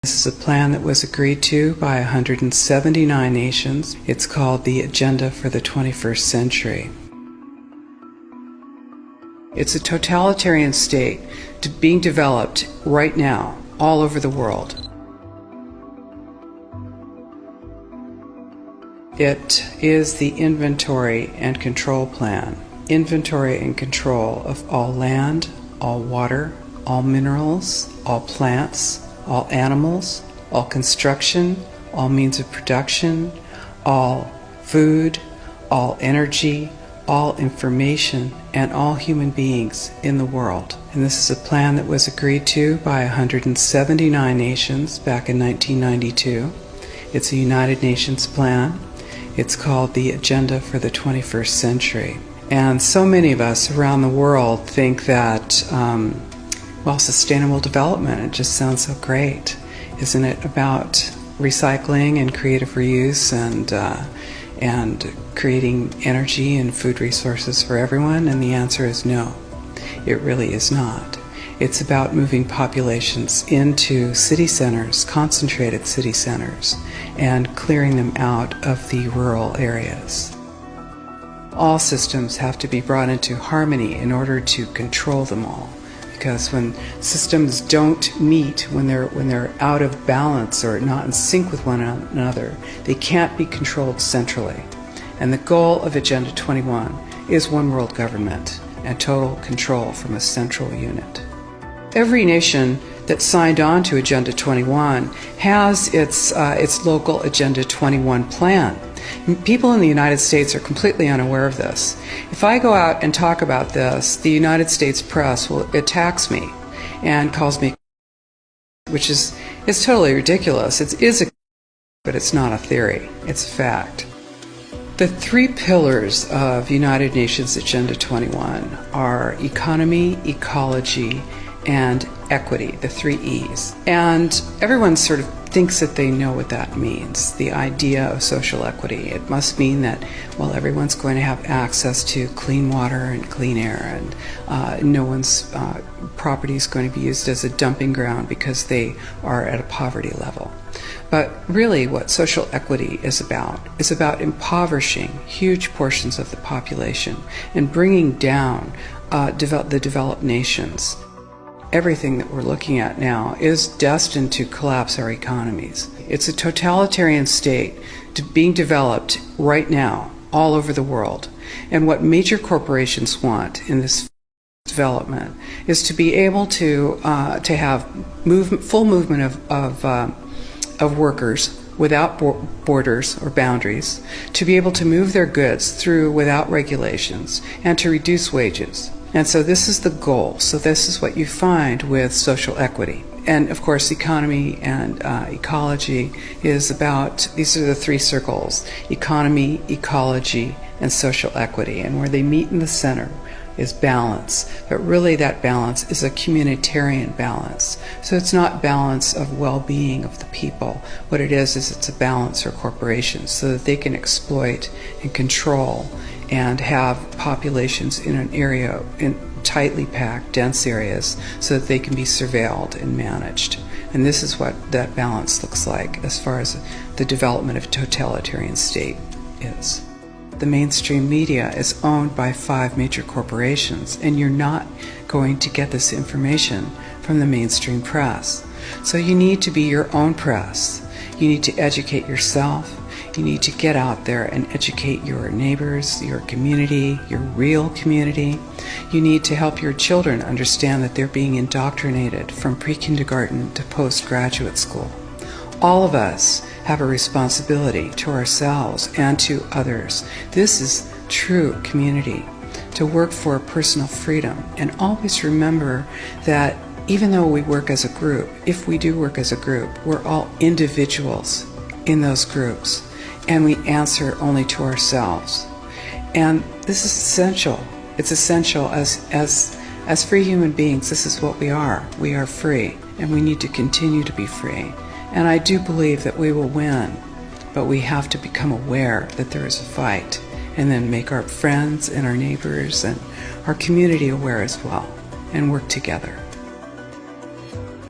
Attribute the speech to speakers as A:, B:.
A: This is a plan that was agreed to by 179 nations. It's called the Agenda for the 21st Century. It's a totalitarian state being developed right now all over the world. It is the inventory and control plan. Inventory and control of all land, all water, all minerals, all plants, all animals, all construction, all means of production, all food, all energy, all information, and all human beings in the world. And this is a plan that was agreed to by 179 nations back in 1992. It's a United Nations plan. It's called the Agenda for the 21st Century. And so many of us around the world think that, well, sustainable development, it just sounds so great. Isn't it about recycling and creative reuse and creating energy and food resources for everyone? And the answer is no, it really is not. It's about moving populations into city centers, concentrated city centers, and clearing them out of the rural areas. All systems have to be brought into harmony in order to control them all. Because when systems don't meet, when they're out of balance or not in sync with one another, they can't be controlled centrally. And the goal of Agenda 21 is one world government and total control from a central unit. Every nation that signed on to Agenda 21 has its local Agenda 21 plan. People in the United States are completely unaware of this. If I go out and talk about this, the United States press attacks me and calls me, which is totally ridiculous. It is a, but it's not a theory. It's a fact. The three pillars of United Nations Agenda 21 are economy, ecology, and equity, the three E's. And everyone sort of thinks that they know what that means, the idea of social equity. It must mean that, well, everyone's going to have access to clean water and clean air, and no one's property is going to be used as a dumping ground because they are at a poverty level. But really what social equity is about impoverishing huge portions of the population and bringing down the developed nations. Everything that we're looking at now is destined to collapse our economies. It's a totalitarian state being developed right now all over the world. And what major corporations want in this development is to be able to have full movement of workers without borders or boundaries, to be able to move their goods through without regulations, and to reduce wages. And so this is the goal. So this is what you find with social equity. And of course, economy and ecology is about, these are the three circles: economy, ecology, and social equity. And where they meet in the center is balance. But really that balance is a communitarian balance. So it's not balance of well-being of the people. What it is it's a balance for corporations so that they can exploit and control and have populations in an area, in tightly packed, dense areas, so that they can be surveilled and managed. And this is what that balance looks like as far as the development of a totalitarian state is. The mainstream media is owned by 5 major corporations, and you're not going to get this information from the mainstream press. So you need to be your own press. You need to educate yourself. You need to get out there and educate your neighbors, your community, your real community. You need to help your children understand that they're being indoctrinated from pre-kindergarten to postgraduate school. All of us have a responsibility to ourselves and to others. This is true community, to work for personal freedom. And always remember that even though we work as a group, if we do work as a group, we're all individuals in those groups. And we answer only to ourselves. And this is essential. It's essential as free human beings. This is what we are. We are free, and we need to continue to be free. And I do believe that we will win, but we have to become aware that there is a fight, and then make our friends and our neighbors and our community aware as well, and work together.